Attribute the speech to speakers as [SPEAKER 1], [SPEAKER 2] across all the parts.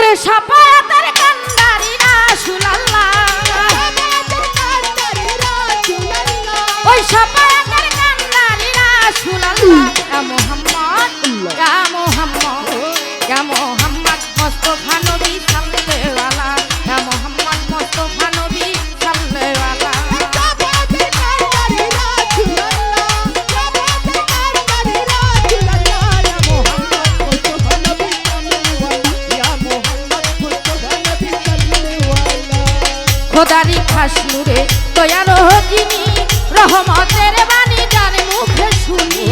[SPEAKER 1] ওরে সাফায়াতের কান্ডারি রাসূলুল্লাহ ওই সাফায়াতের কান্ডারি রাসূলুল্লাহ ইয়া মুহাম্মদ ইয়া মুহাম্মদ ইয়া মুহাম্মদ মুস্তাফা নবী সাল্লাল্লাহু আলাইহি ইয়া মুহাম্মদ মুস্তাফা নবী সাল্লাল্লাহু আলাইহি খোদারি খাস নূরে দয়ার যিনি রহমতের বাণী যার মুখে শুনি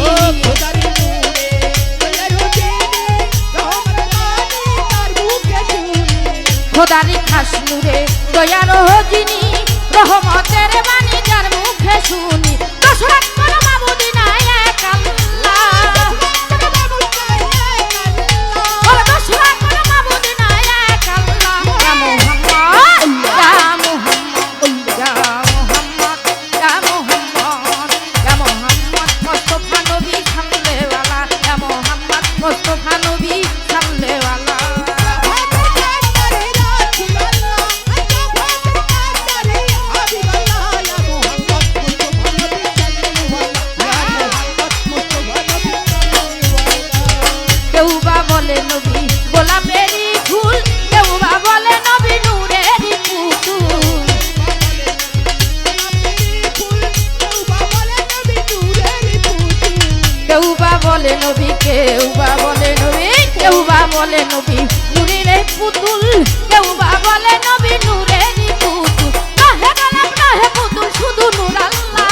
[SPEAKER 2] খোদারি নূরে দয়ার যিনি রহমতের বাণী তার মুখে শুনি
[SPEAKER 1] খোদারি খাস নূরে দয়ার যিনি রহমতের বাণী যার মুখে শুনি দশরাত কোনো মাবুদ নাই এক আল্লাহ ওরে দশরাত কোনো মাবুদ নাই এক আল্লাহ ইয়া মুহাম্মদ ইয়া মুহাম্মদ ইয়া মুহাম্মদ ইয়া মুহাম্মদ ইয়া মুহাম্মদ মুস্তাফা নবী সাল্লাল্লাহু আলাইহি ইয়া মুহাম্মদ মুস্তাফা নবী সাল্লাল্লাহু আলাইহি কেউ বা বলে নবী গোলাপেরই ফুল কেউ বা বলে নবী নূরেরই পুতুল কেউ বা বলে নবী কেউ বা বলে নবী কেউ বা বলে নবী নূরেরই পুতুল কেউ বা বলে নবী নূরেরই পুতুল নাহে গোলাপ নাহে পুতুল শুধু নূর আল্লাহ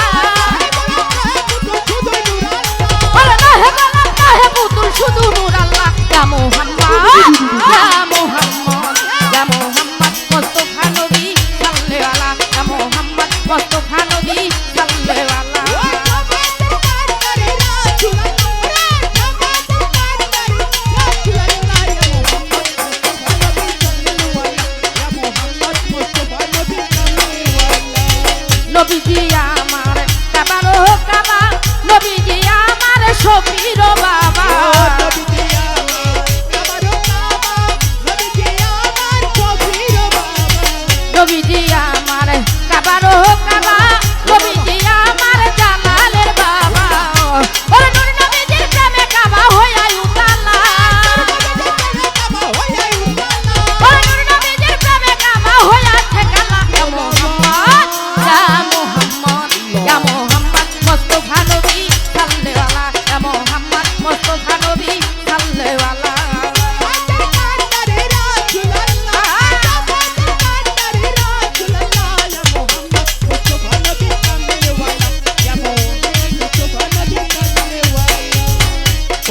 [SPEAKER 1] বলে নাহে গোলাপ নাহে পুতুল শুধু নূর আল্লাহ ইয়া মুহাম্মদ ইয়া মুহাম্মদ ইয়া মুহাম্মদ মুস্তাফা নবী সাল্লাল্লাহু আলাইহি ইয়া মুহাম্মদ মুস্তাফা নবী সাল্লাল্লাহু আলাইহি নবীজি আমার কাবারো কাবা নবীজি আমার শফির বাবা নবীজি আমার কাবারো কাবা নবীজি আমার জালালের বাবা ওরে নূর নবীজির প্রেমে কাবা হইয়া উতালা ওরে নূর নবীজির প্রেমে কাবা হইয়া ঠেকালা ইয়া মুহাম্মদ ইয়া মুহাম্মদ ইয়া মুহাম্মদ মুস্তাফা নবী সাল্লাল্লাহু আলাইহি ইয়া মুহাম্মদ মুস্তাফা নবী সাল্লাল্লাহু আলাইহি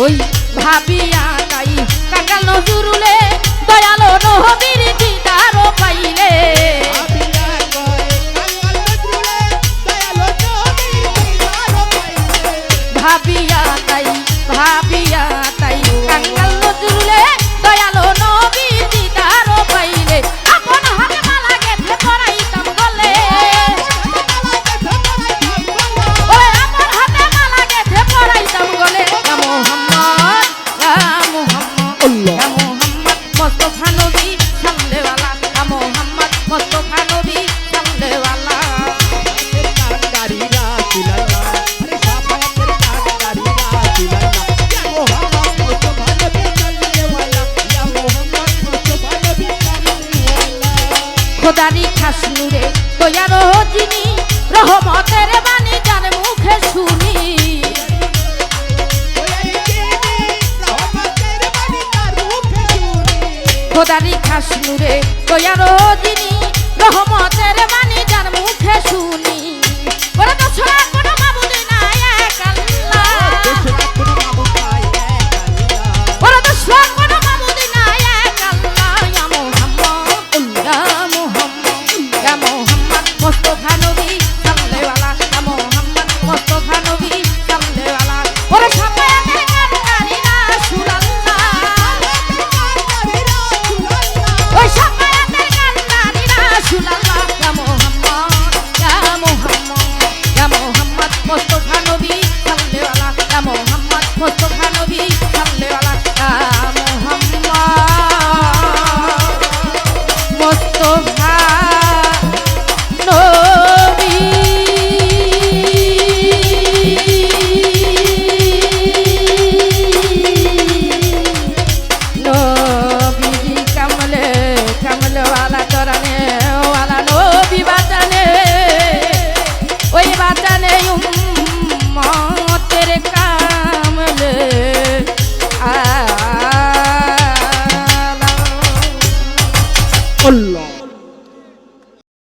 [SPEAKER 1] ওই ভাবিয়া তাই কাঙ্গাল নজরুলে দয়ালো নবীর দিদার পাইলে ভাবিয়া তাই কাঙ্গাল নজরুলে দয়ালো নবীর দিদার পাইলে আপন হাতে মালা গেঁথে পরাইতাম গলে ওরে আপন হাতে মালা গেঁথে পরাইতাম গলে ইয়া মুহাম্মদ ইয়া মুহাম্মদ ইয়া মুহাম্মদ মুস্তাফা নবী সাল্লাল্লাহু আলাইহি ইয়া মুহাম্মদ মুস্তাফা নবী সাল্লাল্লাহু আলাইহি খোদারি খাস নূরে দয়ার যিনি রহমতের বাণী যার মুখে শুনি খোদারি খাস নূরে দয়ার যিনি রহমতের বাণী যার মুখে শুনি ওরে দশরা কোনো